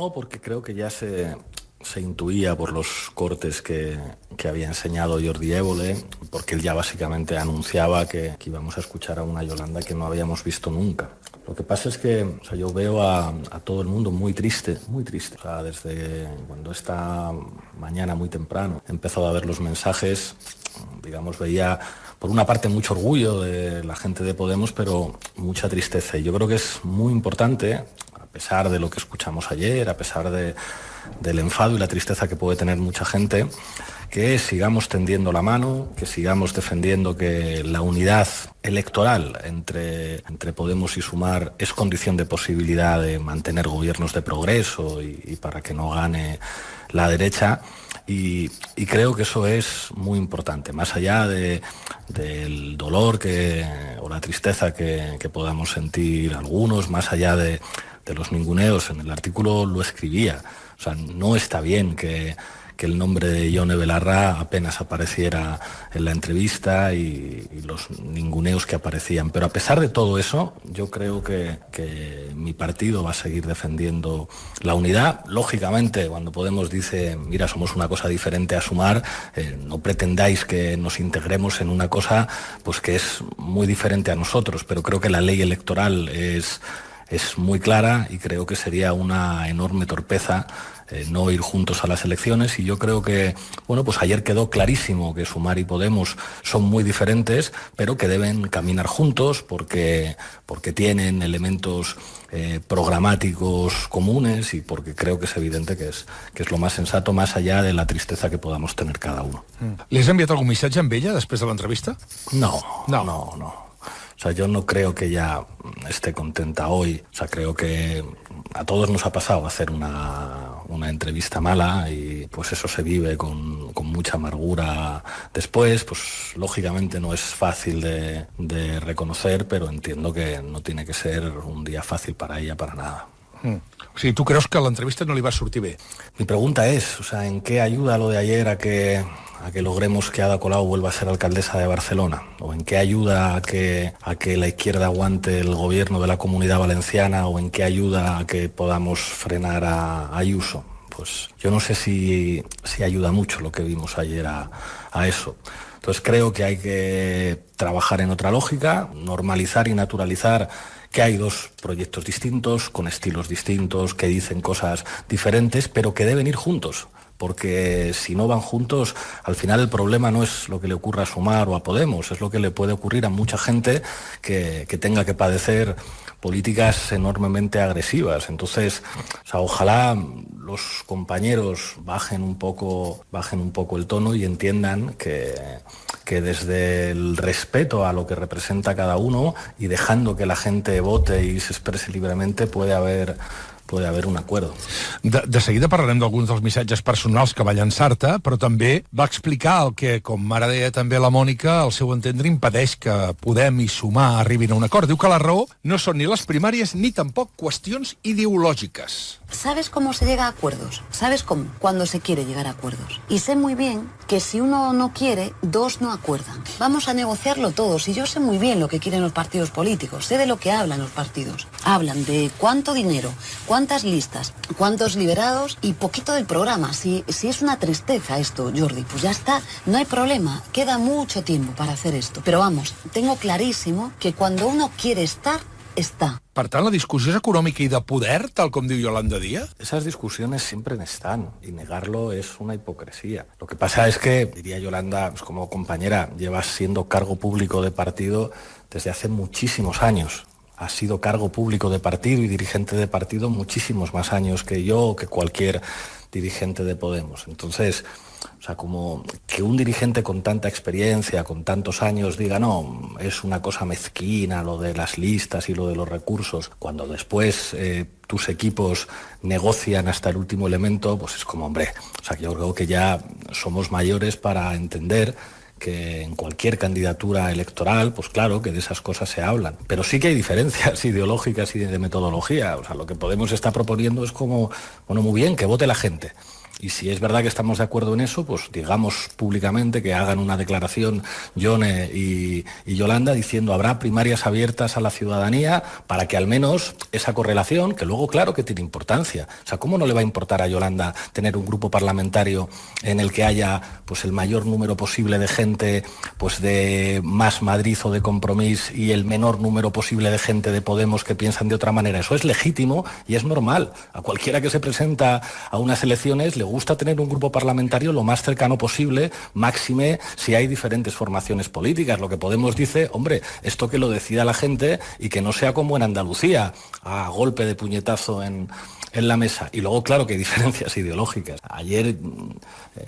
No, porque creo que ya se intuía por los cortes que había enseñado Jordi Évole, porque él ya básicamente anunciaba que íbamos a escuchar a una Yolanda que no habíamos visto nunca. Lo que pasa es que yo veo a todo el mundo muy triste, muy triste. O sea, desde cuando esta mañana muy temprano he empezado a ver los mensajes, digamos, veía por una parte mucho orgullo de la gente de Podemos, pero mucha tristeza. Y yo creo que es muy importante, a pesar de lo que escuchamos ayer, a pesar del enfado y la tristeza que puede tener mucha gente, que sigamos tendiendo la mano, que sigamos defendiendo que la unidad electoral entre Podemos y Sumar es condición de posibilidad de mantener gobiernos de progreso y para que no gane la derecha. Y creo que eso es muy importante, más allá del dolor o la tristeza que podamos sentir algunos, más allá de los ninguneos. En el artículo lo escribía. O sea, no está bien que el nombre de Ione Belarra apenas apareciera en la entrevista y los ninguneos que aparecían. Pero a pesar de todo eso, yo creo que mi partido va a seguir defendiendo la unidad. Lógicamente, cuando Podemos dice, mira, somos una cosa diferente a Sumar, no pretendáis que nos integremos en una cosa pues que es muy diferente a nosotros, pero creo que la ley electoral es muy clara y creo que sería una enorme torpeza no ir juntos a las elecciones. Y yo creo que, bueno, pues ayer quedó clarísimo que Sumar y Podemos son muy diferentes, pero que deben caminar juntos porque tienen elementos programáticos comunes y porque creo que es evidente que es lo más sensato, más allá de la tristeza que podamos tener cada uno. ¿Le has enviado algún mensaje amb ella després de l'entrevista? No. O sea, yo no creo que ella esté contenta hoy. O sea, creo que a todos nos ha pasado hacer una entrevista mala y pues eso se vive con mucha amargura después. Pues lógicamente no es fácil de reconocer, pero entiendo que no tiene que ser un día fácil para ella para nada. O sigui, tu creus que l'entrevista no li va sortir bé? Mi pregunta es, o sea, ¿en qué ayuda lo de ayer a que logremos que Ada Colau vuelva a ser alcaldesa de Barcelona? ¿O en qué ayuda a que la izquierda aguante el gobierno de la Comunidad Valenciana? ¿O en qué ayuda a que podamos frenar a Ayuso? Pues yo no sé si ayuda mucho lo que vimos ayer a eso. Entonces creo que hay que trabajar en otra lógica, normalizar y naturalizar que hay dos proyectos distintos, con estilos distintos, que dicen cosas diferentes, pero que deben ir juntos. Porque si no van juntos, al final el problema no es lo que le ocurra a Sumar o a Podemos, es lo que le puede ocurrir a mucha gente que tenga que padecer políticas enormemente agresivas. Entonces, o sea, ojalá los compañeros bajen un poco el tono y entiendan que desde el respeto a lo que representa cada uno y dejando que la gente vote y se exprese libremente puede haber un acuerdo. De seguida parlarem d'alguns dels missatges personals que va llançar-te, però també va explicar el que, com ara deia també la Mònica, al seu entendre impedeix que Podem i Sumar arribin a un acord. Diu que la raó no són ni les primàries ni tampoc qüestions ideològiques. ¿Sabes cómo se llega a acuerdos? ¿Sabes cómo? Cuando se quiere llegar a acuerdos. Y sé muy bien que si uno no quiere, dos no acuerdan. Vamos a negociarlo todos. Y yo sé muy bien lo que quieren los partidos políticos. Sé de lo que hablan los partidos. Hablan de cuánto dinero, cuántas listas, cuántos liberados y poquito del programa. Si es una tristeza esto, Jordi, pues ya está. No hay problema. Queda mucho tiempo para hacer esto. Pero vamos, tengo clarísimo que cuando uno quiere estar, está. Per tant, la discussió és econòmica i de poder, tal com diu Yolanda Díaz? Esas discusiones siempre están y negarlo es una hipocresía. Lo que pasa es que, diría Yolanda, pues como compañera, llevas siendo cargo público de partido desde hace muchísimos años. Has sido cargo público de partido y dirigente de partido muchísimos más años que yo o que cualquier dirigente de Podemos. Entonces, o sea, como que un dirigente con tanta experiencia, con tantos años, diga, no, es una cosa mezquina lo de las listas y lo de los recursos, cuando después tus equipos negocian hasta el último elemento, pues es como, hombre, o sea, yo creo que ya somos mayores para entender que en cualquier candidatura electoral, pues claro, que de esas cosas se hablan. Pero sí que hay diferencias ideológicas y de metodología. O sea, lo que Podemos está proponiendo es como, bueno, muy bien, que vote la gente. Y si es verdad que estamos de acuerdo en eso, pues digamos públicamente, que hagan una declaración Yone y Yolanda diciendo habrá primarias abiertas a la ciudadanía para que al menos esa correlación, que luego claro que tiene importancia. O sea, ¿cómo no le va a importar a Yolanda tener un grupo parlamentario en el que haya pues el mayor número posible de gente pues de Más Madrid o de Compromís y el menor número posible de gente de Podemos que piensan de otra manera? Eso es legítimo y es normal. A cualquiera que se presenta a unas elecciones le gusta tener un grupo parlamentario lo más cercano posible, máxime si hay diferentes formaciones políticas. Lo que Podemos dice, hombre, esto que lo decida la gente y que no sea como en Andalucía, a golpe de puñetazo en la mesa. Y luego, claro, que hay diferencias ideológicas. Ayer,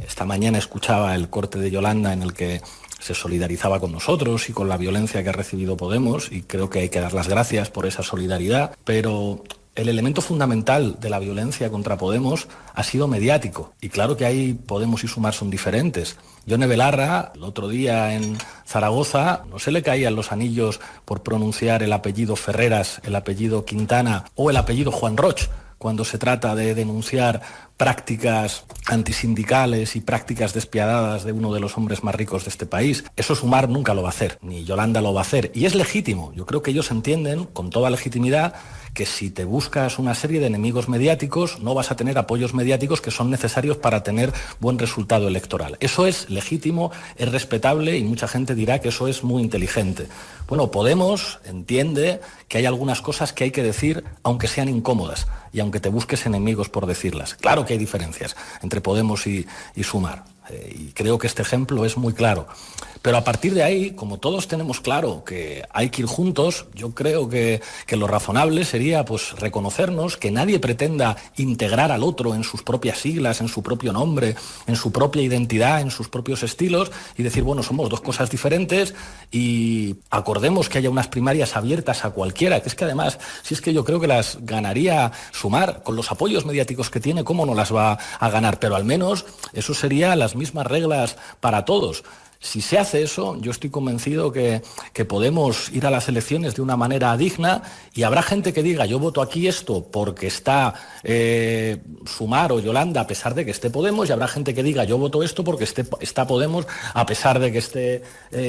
esta mañana, escuchaba el corte de Yolanda en el que se solidarizaba con nosotros y con la violencia que ha recibido Podemos, y creo que hay que dar las gracias por esa solidaridad, pero el elemento fundamental de la violencia contra Podemos ha sido mediático. Y claro que ahí Podemos y Sumar son diferentes. Yone Belarra, el otro día en Zaragoza, no se le caían los anillos por pronunciar el apellido Ferreras, el apellido Quintana o el apellido Juan Roch, cuando se trata de denunciar prácticas antisindicales y prácticas despiadadas de uno de los hombres más ricos de este país. Eso Sumar nunca lo va a hacer, ni Yolanda lo va a hacer. Y es legítimo. Yo creo que ellos entienden, con toda legitimidad, que si te buscas una serie de enemigos mediáticos, no vas a tener apoyos mediáticos que son necesarios para tener buen resultado electoral. Eso es legítimo, es respetable y mucha gente dirá que eso es muy inteligente. Bueno, Podemos entiende que hay algunas cosas que hay que decir aunque sean incómodas y aunque te busques enemigos por decirlas. Claro que hay diferencias entre Podemos y Sumar. Y creo que este ejemplo es muy claro. Pero a partir de ahí, como todos tenemos claro que hay que ir juntos, yo creo que lo razonable sería pues reconocernos, que nadie pretenda integrar al otro en sus propias siglas, en su propio nombre, en su propia identidad, en sus propios estilos, y decir, bueno, somos dos cosas diferentes y acordemos que haya unas primarias abiertas a cualquiera, que es que además, si es que yo creo que las ganaría Sumar, con los apoyos mediáticos que tiene, ¿cómo no las va a ganar? Pero al menos eso sería las mismas reglas para todos. Si se hace eso, yo estoy convencido que podemos ir a las elecciones de una manera digna y habrá gente que diga, yo voto aquí esto porque está Sumar o Yolanda a pesar de que esté Podemos, y habrá gente que diga, yo voto esto porque está Podemos a pesar de que esté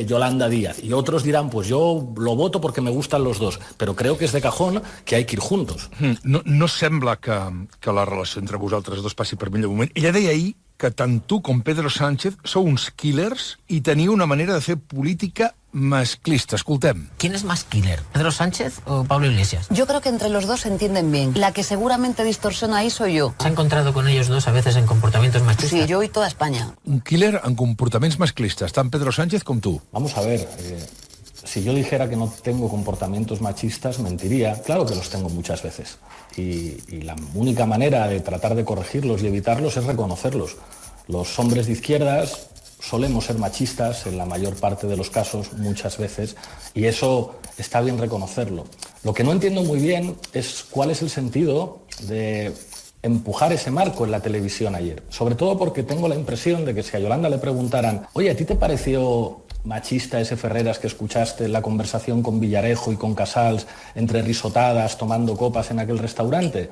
Yolanda Díaz. Y otros dirán, pues yo lo voto porque me gustan los dos. Però creo que és de cajón que hay que ir juntos. No sembla que la relació entre vosaltres dos passi per millor moment. Ella deia ahir que tant tu com Pedro Sánchez sou uns killers i teniu una manera de fer política masclista. Escoltem. ¿Quién es más killer, Pedro Sánchez o Pablo Iglesias? Yo creo que entre los dos se entienden bien. La que seguramente distorsiona ahí soy yo. ¿Se ha encontrado con ellos dos a veces en comportamientos machistas? Sí, yo y toda España. Un killer en comportaments masclistes, tant Pedro Sánchez com tu. Vamos a ver, si yo dijera que no tengo comportamientos machistas, mentiría. Claro que los tengo muchas veces. Y la única manera de tratar de corregirlos y evitarlos es reconocerlos. Los hombres de izquierdas solemos ser machistas en la mayor parte de los casos, muchas veces, y eso está bien reconocerlo. Lo que no entiendo muy bien es cuál es el sentido de empujar ese marco en la televisión ayer. Sobre todo porque tengo la impresión de que si a Yolanda le preguntaran, oye, ¿a ti te pareció machista ese Ferreras que escuchaste en la conversación con Villarejo y con Casals entre risotadas, tomando copas en aquel restaurante?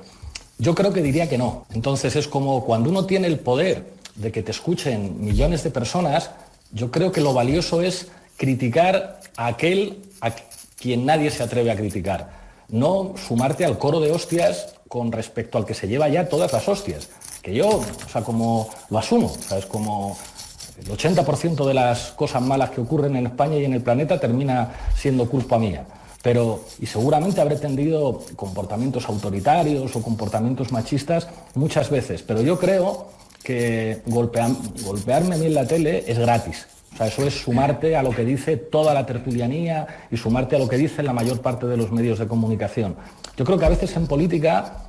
Yo creo que diría que no. Entonces es como cuando uno tiene el poder de que te escuchen millones de personas, yo creo que lo valioso es criticar a aquel a quien nadie se atreve a criticar. No sumarte al coro de hostias con respecto al que se lleva ya todas las hostias. Que yo, o sea, como lo asumo, o sea, es como el 80% de las cosas malas que ocurren en España y en el planeta termina siendo culpa mía. Pero, y seguramente habré tendido comportamientos autoritarios o comportamientos machistas muchas veces, pero yo creo que golpearme a mí en la tele es gratis. O sea, eso es sumarte a lo que dice toda la tertulianía y sumarte a lo que dicen la mayor parte de los medios de comunicación. Yo creo que a veces en política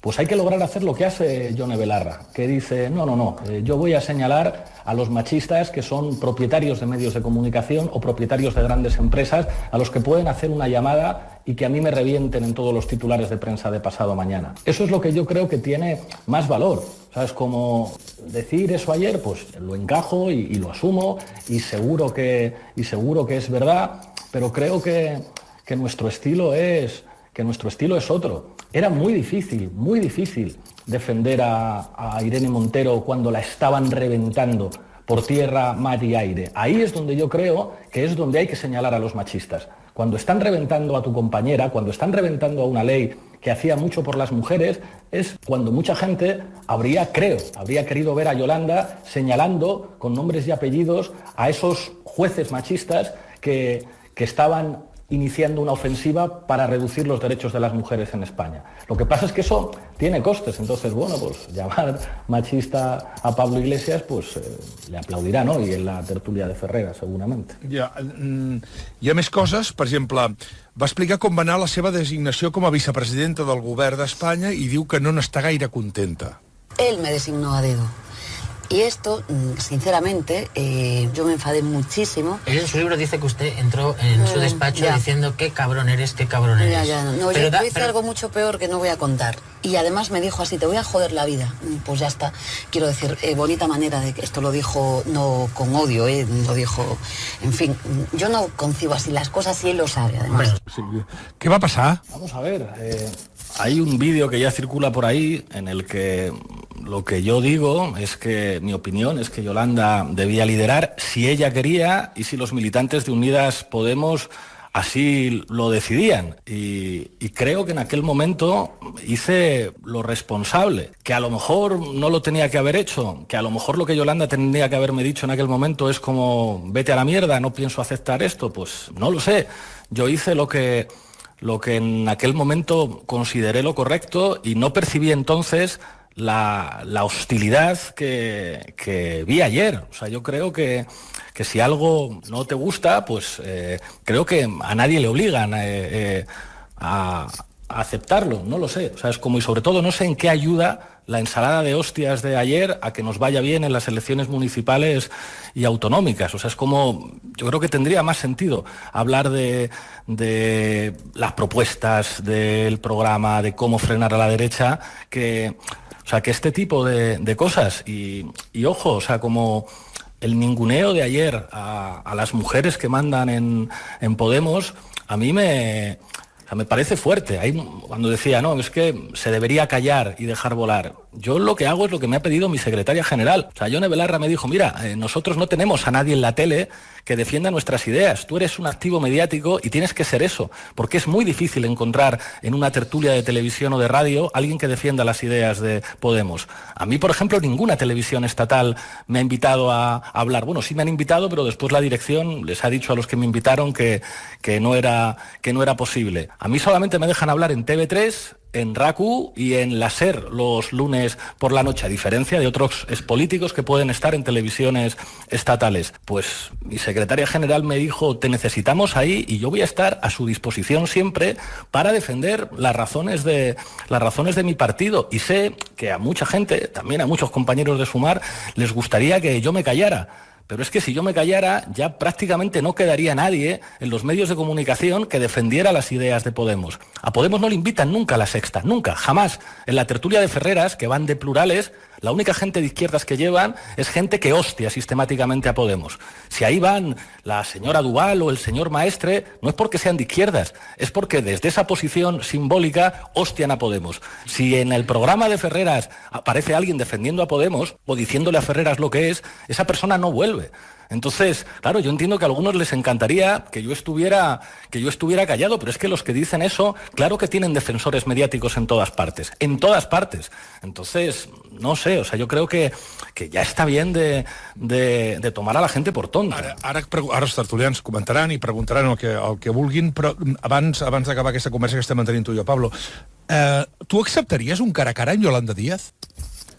pues hay que lograr hacer lo que hace Yone Belarra, que dice, no, yo voy a señalar a los machistas que son propietarios de medios de comunicación o propietarios de grandes empresas a los que pueden hacer una llamada y que a mí me revienten en todos los titulares de prensa de pasado mañana. Eso es lo que yo creo que tiene más valor. ¿Sabes? Como decir eso ayer, pues lo encajo y lo asumo y seguro que es verdad, pero creo que nuestro estilo es otro. era muy difícil defender a Irene Montero cuando la estaban reventando por tierra, mar y aire. Ahí es donde yo creo que es donde hay que señalar a los machistas. Cuando están reventando a tu compañera, cuando están reventando a una ley que hacía mucho por las mujeres, es cuando mucha gente habría querido ver a Yolanda señalando con nombres y apellidos a esos jueces machistas que estaban iniciando una ofensiva para reducir los derechos de las mujeres en España. Lo que pasa es que eso tiene costes, entonces, bueno, pues llamar machista a Pablo Iglesias, pues le aplaudirà, no?, i en la tertúlia de Ferrera, segurament. Ja, hi ha més coses, per exemple, va explicar com va anar la seva designació com a vicepresidenta del govern d'Espanya i diu que no n'està gaire contenta. Él me designó a dedo. Y esto, sinceramente, yo me enfadé muchísimo. Él en su libro dice que usted entró en su despacho diciendo qué cabrón eres, qué cabrón eres. No, yo hice algo mucho peor que no voy a contar. Y además me dijo así, te voy a joder la vida. Pues ya está. Quiero decir, bonita manera de que esto lo dijo, no con odio, lo dijo... En fin, yo no concibo así las cosas y él lo sabe, además. Sí. ¿Qué va a pasar? Vamos a ver, hay un vídeo que ya circula por ahí en el que lo que yo digo es que, mi opinión es que Yolanda debía liderar si ella quería y si los militantes de Unidas Podemos así lo decidían. Y creo que en aquel momento hice lo responsable, que a lo mejor no lo tenía que haber hecho, que a lo mejor lo que Yolanda tendría que haberme dicho en aquel momento es como, vete a la mierda, no pienso aceptar esto, pues no lo sé. Yo hice lo que en aquel momento consideré lo correcto y no percibí entonces la hostilidad que vi ayer. O sea, yo creo que si algo no te gusta, pues creo que a nadie le obligan a aceptarlo, no lo sé. O sea, es como, y sobre todo no sé en qué ayuda la ensalada de hostias de ayer a que nos vaya bien en las elecciones municipales y autonómicas. O sea, es como, yo creo que tendría más sentido hablar de las propuestas del programa, de cómo frenar a la derecha, que este tipo de cosas. Y ojo, o sea, como el ninguneo de ayer a las mujeres que mandan en Podemos, a mí me parece fuerte. Ahí, cuando decía, no, es que se debería callar y dejar volar. Yo lo que hago es lo que me ha pedido mi secretaria general. O sea, Yone Belarra me dijo, mira, nosotros no tenemos a nadie en la tele que defienda nuestras ideas. Tú eres un activo mediático y tienes que ser eso, porque es muy difícil encontrar en una tertulia de televisión o de radio alguien que defienda las ideas de Podemos. A mí, por ejemplo, ninguna televisión estatal me ha invitado a hablar. Bueno, sí me han invitado, pero después la dirección les ha dicho a los que me invitaron que no era posible. A mí solamente me dejan hablar en TV3, en RACU y en la SER los lunes por la noche, a diferencia de otros expolíticos que pueden estar en televisiones estatales. Pues mi secretaria general me dijo, te necesitamos ahí y yo voy a estar a su disposición siempre para defender las razones de mi partido. Y sé que a mucha gente, también a muchos compañeros de Sumar, les gustaría que yo me callara. Pero es que si yo me callara, ya prácticamente no quedaría nadie en los medios de comunicación que defendiera las ideas de Podemos. A Podemos no le invitan nunca a La Sexta, nunca, jamás. En la tertulia de Ferreras, que van de plurales, la única gente de izquierdas que llevan es gente que hostia sistemáticamente a Podemos. Si ahí van la señora Duval o el señor Maestre, no es porque sean de izquierdas, es porque desde esa posición simbólica hostian a Podemos. Si en el programa de Ferreras aparece alguien defendiendo a Podemos o diciéndole a Ferreras lo que es, esa persona no vuelve. Entonces, claro, yo entiendo que a algunos les encantaría que yo estuviera callado, pero es que los que dicen eso, claro que tienen defensores mediáticos en todas partes. Entonces, no sé, o sea, yo creo que ja està bien de tomar a la gente por tonta. Ara els tertulians comentaran i preguntaran el que vulguin, però abans d'acabar aquesta conversa que estem mantenint tu i jo, Pablo, tu acceptaries un cara a cara amb Yolanda Díaz?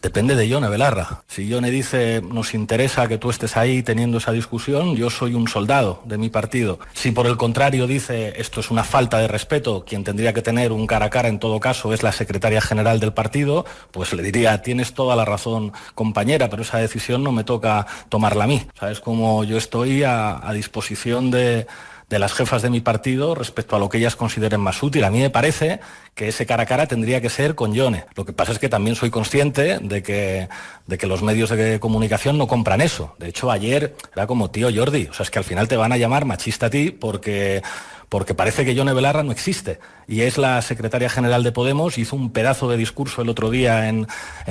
Depende de Yone Belarra. Si Yone dice, nos interesa que tú estés ahí teniendo esa discusión, yo soy un soldado de mi partido. Si por el contrario dice, esto es una falta de respeto, quien tendría que tener un cara a cara en todo caso es la secretaria general del partido, pues le diría, tienes toda la razón, compañera, pero esa decisión no me toca tomarla a mí. ¿Sabes? Como yo estoy a disposición de las jefas de mi partido respecto a lo que ellas consideren más útil. A mí me parece que ese cara a cara tendría que ser con Yone. Lo que pasa es que también soy consciente de que los medios de comunicación no compran eso. De hecho, ayer era como, tío Jordi, o sea, es que al final te van a llamar machista a ti porque porque parece que Yone Belarra no existe, y es la secretaria general de Podemos, hizo un pedazo de discurso el otro día en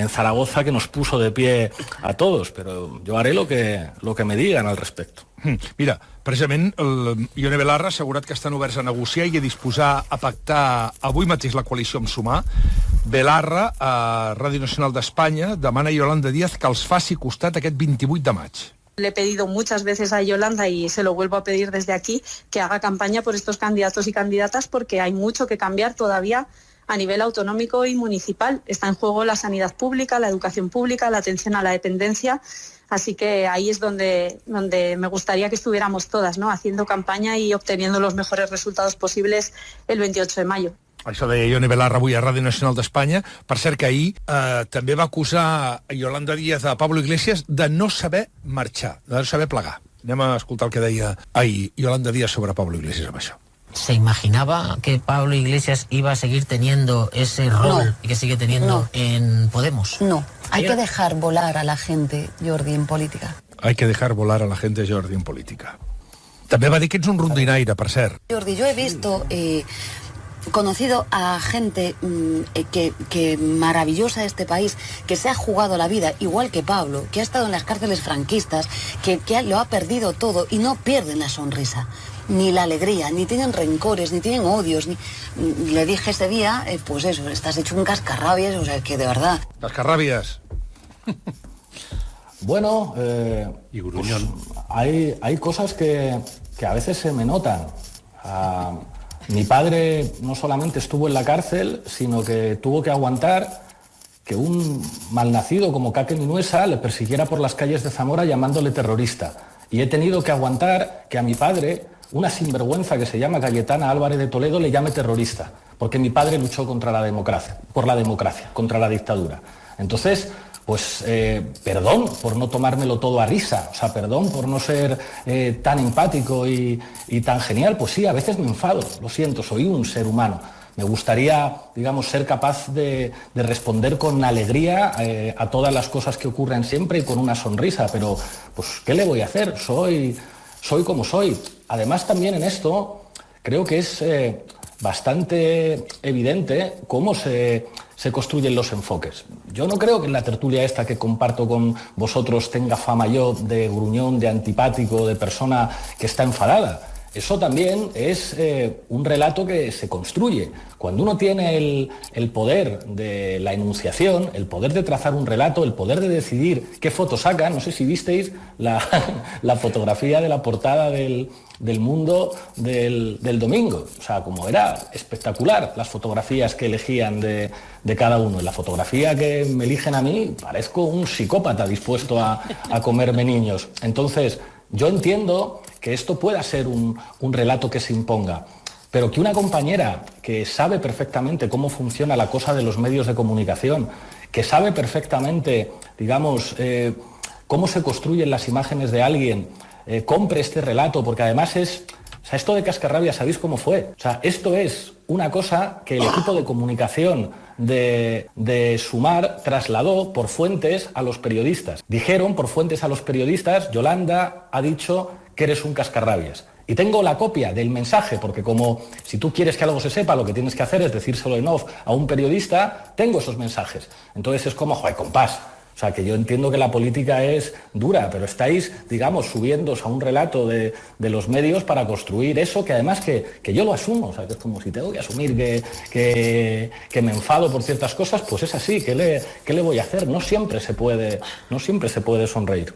Zaragoza que nos puso de pie a todos, pero yo haré lo que me digan al respecto. Mira, precisament el Yone Belarra ha assegurat que estan oberts a negociar i a disposar a pactar avui mateix la coalició amb Sumar. Belarra, a Ràdio Nacional d'Espanya, demana a Yolanda Díaz que els faci costat aquest 28 de maig. Le he pedido muchas veces a Yolanda, y se lo vuelvo a pedir desde aquí, que haga campaña por estos candidatos y candidatas, porque hay mucho que cambiar todavía a nivel autonómico y municipal. Está en juego la sanidad pública, la educación pública, la atención a la dependencia. Así que ahí es donde me gustaría que estuviéramos todas, ¿no?, haciendo campaña y obteniendo los mejores resultados posibles el 28 de mayo. Això deia Yone Belarra avui a Ràdio Nacional d'Espanya. Per cert que ahir també va acusar Yolanda Díaz a Pablo Iglesias de no saber marxar, de no saber plegar. Anem a escoltar el que deia ahir Yolanda Díaz sobre Pablo Iglesias amb això. ¿Se imaginaba que Pablo Iglesias iba a seguir teniendo ese rol que sigue teniendo en Podemos? No, hay que dejar volar a la gente, Jordi, en política. Hay que dejar volar a la gente, Jordi, en política. També va dir que ets un rondinaire, per cert. Jordi, yo he visto, conocido a gente que maravillosa de este país, que se ha jugado la vida, igual que Pablo, que ha estado en las cárceles franquistas, que lo ha perdido todo y no pierden la sonrisa, ni la alegría, ni tienen rencores, ni tienen odios. Le dije ese día, pues eso, estás hecho un cascarrabias, o sea, que de verdad. Cascarrabias. Bueno, y gruñón. Pues hay cosas que a veces se me notan. Mi padre no solamente estuvo en la cárcel, sino que tuvo que aguantar que un malnacido como Kake Minuesa le persiguiera por las calles de Zamora llamándole terrorista. Y he tenido que aguantar que a mi padre una sinvergüenza que se llama Cayetana Álvarez de Toledo le llame terrorista, porque mi padre luchó contra la democracia, contra la dictadura. Entonces, pues perdón por no tomármelo todo a risa, o sea, perdón por no ser tan empático y tan genial. Pues sí, a veces me enfado, lo siento, soy un ser humano. Me gustaría, digamos, ser capaz de responder con alegría a todas las cosas que ocurren siempre y con una sonrisa, pero pues ¿qué le voy a hacer? Soy como soy. Además, también en esto creo que es bastante evidente cómo se construyen los enfoques. Yo no creo que en la tertulia esta que comparto con vosotros tenga fama yo de gruñón, de antipático, de persona que está enfadada. Eso también es un relato que se construye. Cuando uno tiene el poder de la enunciación, el poder de trazar un relato, el poder de decidir qué foto saca, no sé si visteis la fotografía de la portada del Mundo del domingo. O sea, como era espectacular las fotografías que elegían de cada uno. En la fotografía que me eligen a mí, parezco un psicópata dispuesto a comerme niños. Entonces, yo entiendo que esto pueda ser un relato que se imponga, pero que una compañera que sabe perfectamente cómo funciona la cosa de los medios de comunicación, que sabe perfectamente, digamos, cómo se construyen las imágenes de alguien, compre este relato, porque además o sea, esto de cascarrabia, ¿sabéis cómo fue? O sea, esto es una cosa que el equipo de comunicación de Sumar trasladó por fuentes a los periodistas. Dijeron por fuentes a los periodistas, Yolanda ha dicho que eres un cascarrabias. Y tengo la copia del mensaje, porque como si tú quieres que algo se sepa, lo que tienes que hacer es decírselo en off a un periodista, tengo esos mensajes. Entonces es como, joder, compás. O sea, que yo entiendo que la política es dura, pero estáis, digamos, subiéndose a un relato de los medios para construir eso, que además que yo lo asumo. O sea, que es como si tengo que asumir que me enfado por ciertas cosas, pues es así. ¿Qué le voy a hacer? No siempre se puede sonreír.